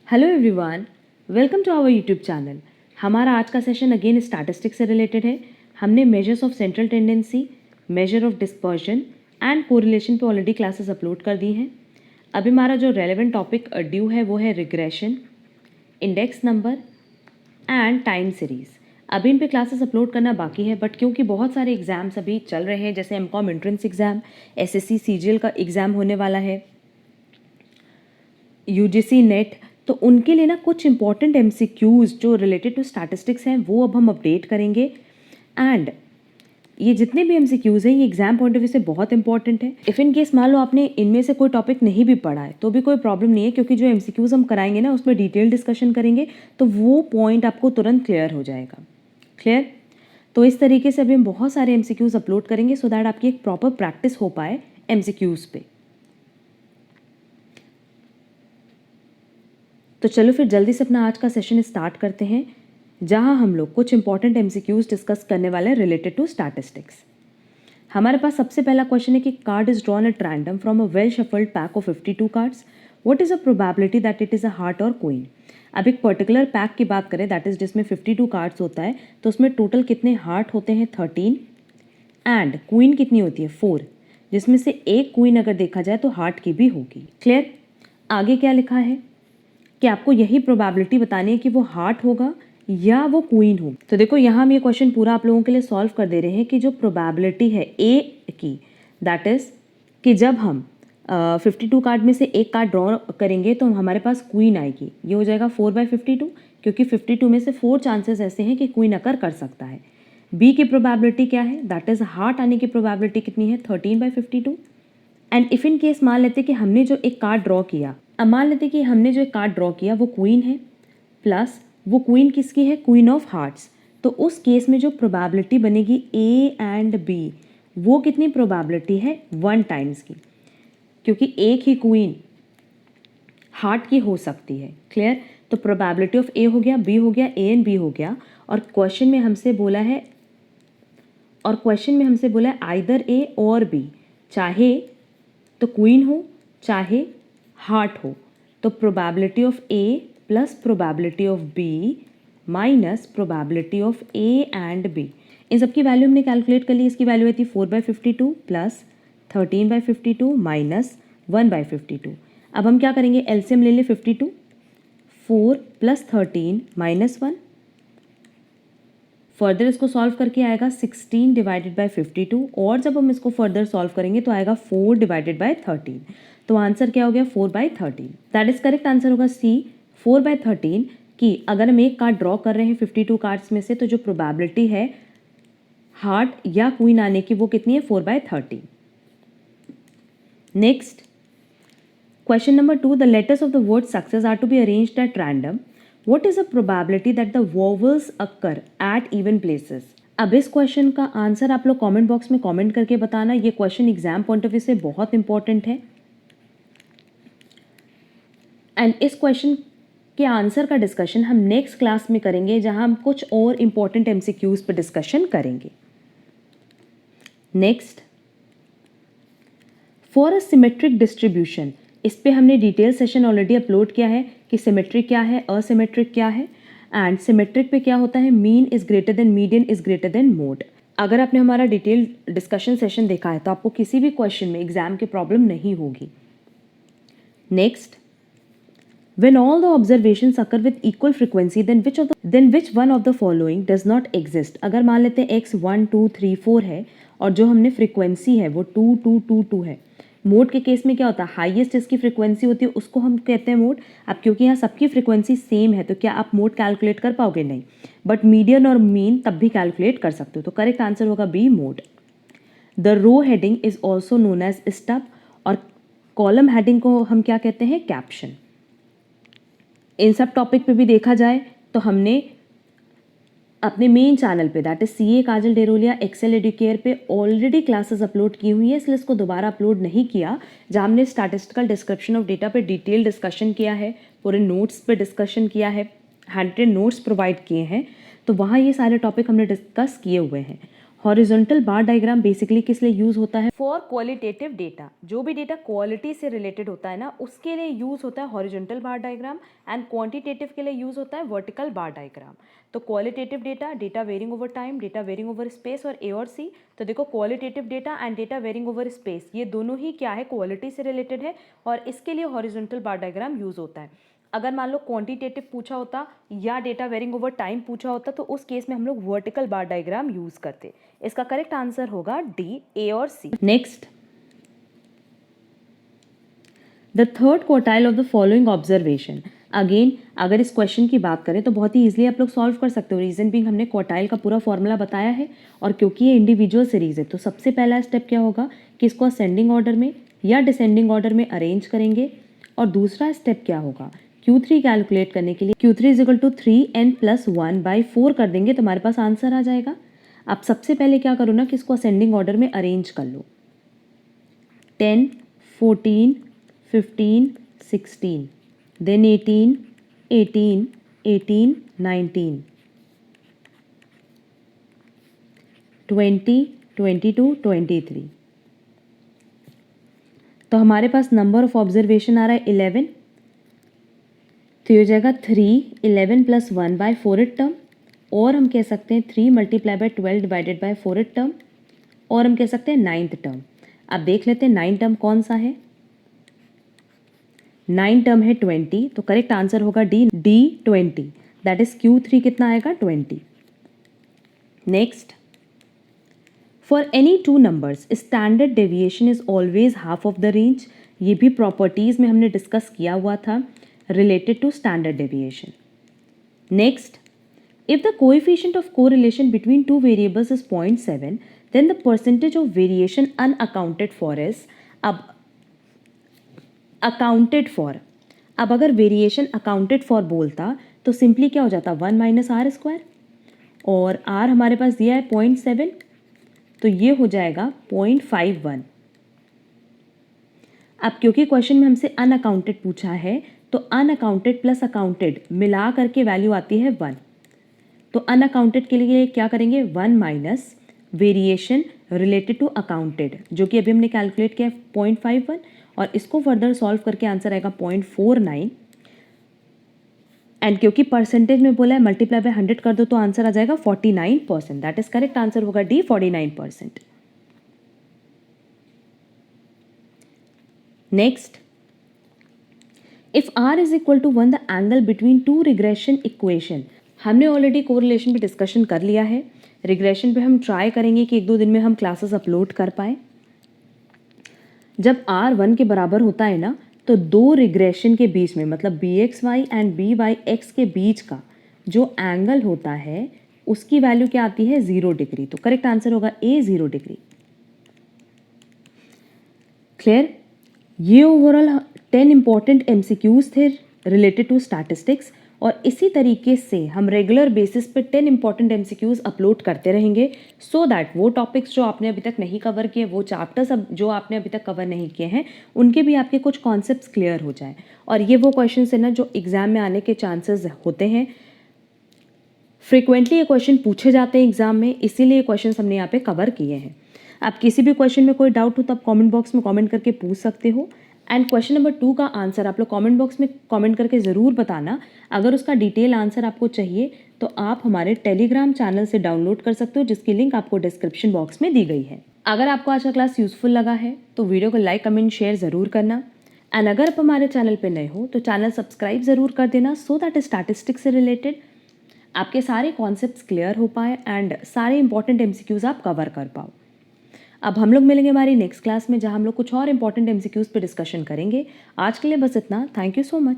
Hello everyone, welcome to our YouTube channel. हमारा आज का सेशन अगेन स्टैटिस्टिक्स से रिलेटेड है। हमने measures of central tendency, measure of dispersion and correlation पे ऑलरेडी क्लासेस अपलोड कर दी हैं। अभी हमारा जो रेलेवेंट टॉपिक ड्यू है वो है regression, index number and time series. अभी इन पे क्लासेस अपलोड करना बाकी है, बट क्योंकि बहुत सारे एग्जाम्स अभी चल रहे हैं, जैसे MCom entrance exam, SSC CGL का एग्ज़ाम होने वाला है, यूजीसी नेट, तो उनके लिए ना कुछ इंपॉर्टेंट एमसीक्यूज़ जो रिलेटेड टू स्टैटिस्टिक्स हैं वो अब हम अपडेट करेंगे। एंड ये जितने भी एमसीक्यूज़ हैं ये एग्जाम पॉइंट ऑफ व्यू से बहुत इंपॉर्टेंट है। इफ़ इन केस मान लो आपने इनमें से कोई टॉपिक नहीं भी पढ़ा है तो भी कोई प्रॉब्लम नहीं है, क्योंकि जो एमसीक्यूज़ हम कराएंगे ना उसमें डिटेल डिस्कशन करेंगे तो वो पॉइंट आपको तुरंत क्लियर हो जाएगा। क्लियर? तो इस तरीके से अभी हम बहुत सारे एमसीक्यूज़ अपलोड करेंगे सो दैट आपकी एक प्रॉपर प्रैक्टिस हो पाए एमसीक्यूज़ पे। तो चलो फिर जल्दी से अपना आज का सेशन स्टार्ट करते हैं, जहां हम लोग कुछ इंपॉर्टेंट एमसीक्यूज़ डिस्कस करने वाले हैं रिलेटेड टू स्टैटिस्टिक्स। हमारे पास सबसे पहला क्वेश्चन है कि card is drawn at random from a well shuffled pack of 52 cards, what is a probability that it is a heart और क्वीन। अब एक पर्टिकुलर पैक की बात करें, दैट इज जिसमें 52 कार्ड्स होता है, तो उसमें टोटल कितने हार्ट होते हैं 13 एंड क्वीन कितनी होती है 4, जिसमें से एक क्वीन अगर देखा जाए तो हार्ट की भी होगी। क्लियर? आगे क्या लिखा है कि आपको यही प्रोबेबिलिटी बतानी है कि वो हार्ट होगा या वो क्वीन हो। तो देखो यहाँ हम ये क्वेश्चन पूरा आप लोगों के लिए सॉल्व कर दे रहे हैं कि जो प्रोबेबिलिटी है ए की, दैट इज कि जब हम 52 कार्ड में से एक कार्ड ड्रॉ करेंगे तो हमारे पास क्वीन आएगी। ये हो जाएगा 4/52, क्योंकि 52 में से 4 चांसेस ऐसे हैं कि क्वीन अकर कर सकता है। बी की प्रोबेबिलिटी क्या है, दैट इज हार्ट आने की प्रोबेबिलिटी कितनी है 13/52। एंड इफ इन केस मान लेते कि हमने जो एक कार्ड ड्रॉ किया, अब मान लेते कि हमने जो एक कार्ड ड्रॉ किया वो क्वीन है, प्लस वो क्वीन किसकी है, क्वीन ऑफ हार्ट्स, तो उस केस में जो प्रोबेबिलिटी बनेगी ए एंड बी, वो कितनी प्रोबेबिलिटी है 1 टाइम्स की, क्योंकि एक ही क्वीन हार्ट की हो सकती है। क्लियर? तो प्रोबेबिलिटी ऑफ ए हो गया, बी हो गया, ए एंड बी हो गया, और क्वेश्चन में हमसे बोला है आइदर ए और बी, चाहे तो क्वीन हो चाहे हार्ट हो। तो probability of A plus probability of B minus probability of A and B, इन सबकी वैल्यू हमने कैलकुलेट कर ली। इसकी वैल्यू आई थी 4/52 प्लस 13/52 माइनस 1/52। अब हम क्या करेंगे, एलसीएम ले ले 52, 4 प्लस 13 माइनस 1, फर्दर इसको सॉल्व करके आएगा 16 डिवाइडेड बाय 52, और जब हम इसको फर्दर सॉल्व करेंगे तो आएगा 4 डिवाइडेड बाय 13। तो आंसर क्या हो गया 4/13। दैट इज करेक्ट आंसर होगा सी 4/13, कि अगर हम एक कार्ड ड्रॉ कर रहे हैं 52 कार्ड्स में से तो जो प्रोबेबिलिटी है हार्ट या क्वीन आने की वो कितनी है 4/13। Next question number 2, the letters of the word success are to be arranged at random, what is the probability that the vowels occur at even places। अब इस क्वेश्चन का आंसर आप लोग कमेंट बॉक्स में कमेंट करके बताना। ये question exam point of view से बहुत इंपॉर्टेंट है, एंड इस क्वेश्चन के आंसर का डिस्कशन हम नेक्स्ट क्लास में करेंगे, जहां हम कुछ और इंपॉर्टेंट एमसीक्यूज पर डिस्कशन करेंगे। Next, for a symmetric distribution, इस पे हमने डिटेल सेशन ऑलरेडी अपलोड किया है कि सिमेट्रिक क्या है, असिमेट्रिक क्या है, एंड सिमेट्रिक पे क्या होता है, mean is greater than median is greater than mode. अगर आपने हमारा डिटेल डिस्कशन सेशन देखा है तो आपको किसी भी क्वेश्चन में एग्जाम की प्रॉब्लम नहीं होगी। Next, when all the observations occur with equal frequency then which one of the following does not exist। अगर मान लेते हैं x 1 2 3 4 है और जो हमने फ्रीक्वेंसी है वो 2 2 2 2 है। मोड के केस में क्या होता है, हाईएस्ट इसकी फ्रीक्वेंसी होती है उसको हम कहते हैं मोड। अब क्योंकि यहाँ सबकी फ्रीक्वेंसी सेम है तो क्या आप मोड कैलकुलेट कर पाओगे, नहीं, बट मीडियन और मीन तब भी कैलकुलेट कर सकते हो। तो करेक्ट आंसर होगा B mode. The row heading is also known as stub, और कॉलम हेडिंग को हम क्या कहते हैं, कैप्शन। इन सब टॉपिक पे भी देखा जाए तो हमने अपने मेन चैनल पे, that is CA Kajal Derolia Excel Educare पे ऑलरेडी क्लासेस अपलोड की हुई है, इसलिए इसको दोबारा अपलोड नहीं किया, जहाँ हमने स्टैटिस्टिकल डिस्क्रिप्शन ऑफ डेटा पे डिटेल डिस्कशन किया है, पूरे नोट्स पे डिस्कशन किया है, हैंड रिटन नोट्स प्रोवाइड किए हैं, तो वहाँ ये सारे टॉपिक हमने डिस्कस किए हुए हैं। हॉरिजॉन्टल बार डायग्राम बेसिकली किस लिए यूज़ होता है? फॉर क्वालिटेटिव डेटा, जो भी डेटा क्वालिटी से रिलेटेड होता है ना, उसके लिए यूज़ होता है horizontal bar diagram, and quantitative के लिए यूज़ होता है वर्टिकल बार डायग्राम। तो qualitative data, data varying over time, data varying over space और ए और सी। तो देखो qualitative data and data varying over space, ये दोनों ही क्या है, क्वालिटी से रिलेटेड है, और इसके लिए हॉरिजॉन्टल बार डायग्राम यूज़ होता है। अगर मान लो क्वांटिटेटिव पूछा होता या डेटा वेरिंग ओवर टाइम पूछा होता, तो उस केस में हम लोग वर्टिकल बार डायग्राम यूज़ करते। इसका करेक्ट आंसर होगा डी, ए और C. Next, the third quartile of the following observation. Again अगर इस क्वेश्चन की बात करें तो बहुत ही ईजिली आप लोग सॉल्व कर सकते हो। रीजन बिंग हमने क्वार्टाइल का पूरा फॉर्मूला बताया है, और क्योंकि ये इंडिविजुअल सीरीज है तो सबसे पहला स्टेप क्या होगा कि इसको असेंडिंग ऑर्डर में या डिसेंडिंग ऑर्डर में अरेंज करेंगे। और दूसरा स्टेप क्या होगा, Q3 कैलकुलेट करने के लिए Q3 is equal to 3n+1/4 कर देंगे तो हमारे पास आंसर आ जाएगा। आप सबसे पहले क्या करो ना कि इसको असेंडिंग ऑर्डर में अरेंज कर लो। 10, 14, 15, 16, then 18, 18, 18, 19, 20, 22, 23। तो हमारे पास नंबर ऑफ ऑब्जर्वेशन आ रहा है 11। तो ये हो जाएगा 3, 11 + 1/4 टर्म, और हम कह सकते हैं 3 × 12 डिवाइडेड बाय 4 टर्म, और हम कह सकते हैं 9th टर्म। अब देख लेते हैं 9 टर्म कौन सा है। 9 टर्म है 20, तो करेक्ट आंसर होगा डी, 20। दैट इज Q3 कितना आएगा, 20। Next, for any two numbers standard deviation is always half of the range. ये भी प्रॉपर्टीज में हमने डिस्कस किया हुआ था related to standard deviation. Next, if the coefficient of correlation between two variables is 0.7, then the percentage of variation unaccounted for is, अब accounted for, अब अगर वेरिएशन अकाउंटेड फॉर बोलता तो सिंपली क्या हो जाता, 1 - r², और r हमारे पास दिया है 0.7, तो ये हो जाएगा 0.51। अब क्योंकि क्वेश्चन में हमसे अनअकाउंटेड पूछा है तो अनअकाउंटेड प्लस अकाउंटेड मिला करके वैल्यू आती है 1। तो अनअकाउंटेड के लिए क्या करेंगे, 1 - वेरिएशन रिलेटेड टू अकाउंटेड, जो कि अभी हमने कैलकुलेट किया 0.51, और इसको फर्दर सॉल्व करके आंसर आएगा 0.49। एंड क्योंकि परसेंटेज में बोला है मल्टीप्लाई बाय 100 कर दो तो आंसर आ जाएगा 49%। दैट इज करेक्ट आंसर होगा D, 49%। Next, if r is equal to 1 the angle between two regression equation. हमने ऑलरेडी कोरिलेशन पे डिस्कशन कर लिया है। रिग्रेशन पे हम ट्राई करेंगे कि 1-2 दिन में हम क्लासेस अपलोड कर पाए। जब r 1 के बराबर होता है ना, तो दो रिग्रेशन के बीच में, मतलब bxy एंड byx के बीच का जो एंगल होता है उसकी वैल्यू क्या आती है, 0 डिग्री। तो करेक्ट आंसर होगा ए, 0 डिग्री। क्लियर। ये ओवरऑल 10 इंपॉर्टेंट MCQs थे रिलेटेड टू स्टैटिस्टिक्स, और इसी तरीके से हम रेगुलर बेसिस पे 10 इंपॉर्टेंट MCQs अपलोड करते रहेंगे, सो दैट वो टॉपिक्स जो आपने अभी तक नहीं कवर किए, वो चैप्टर्स अब जो आपने अभी तक कवर नहीं किए हैं, उनके भी आपके कुछ कॉन्सेप्ट्स क्लियर हो जाए। और ये वो क्वेश्चन है ना जो एग्जाम में आने के चांसेस होते हैं। फ्रिक्वेंटली ये क्वेश्चन पूछे जाते हैं एग्जाम में, इसीलिए क्वेश्चन हमने यहाँ पे कवर किए हैं। आप किसी भी क्वेश्चन में कोई डाउट हो तो आप कमेंट बॉक्स में कमेंट करके पूछ सकते हो। एंड क्वेश्चन नंबर 2 का आंसर आप लोग कमेंट बॉक्स में कमेंट करके ज़रूर बताना। अगर उसका डिटेल आंसर आपको चाहिए तो आप हमारे टेलीग्राम चैनल से डाउनलोड कर सकते हो, जिसकी लिंक आपको डिस्क्रिप्शन बॉक्स में दी गई है। अगर आपको आज का क्लास यूजफुल लगा है तो वीडियो को लाइक, कमेंट, शेयर ज़रूर करना। एंड अगर आप हमारे चैनल पर नए हो तो चैनल सब्सक्राइब ज़रूर कर देना, सो दैट स्टैटिस्टिक्स से रिलेटेड आपके सारे कॉन्सेप्ट्स क्लियर हो पाए एंड सारे इंपॉर्टेंट MCQs आप कवर कर पाओ। अब हम लोग मिलेंगे हमारी नेक्स्ट क्लास में, जहां हम लोग कुछ और इंपॉर्टेंट MCQs पे डिस्कशन करेंगे। आज के लिए बस इतना। Thank you so much.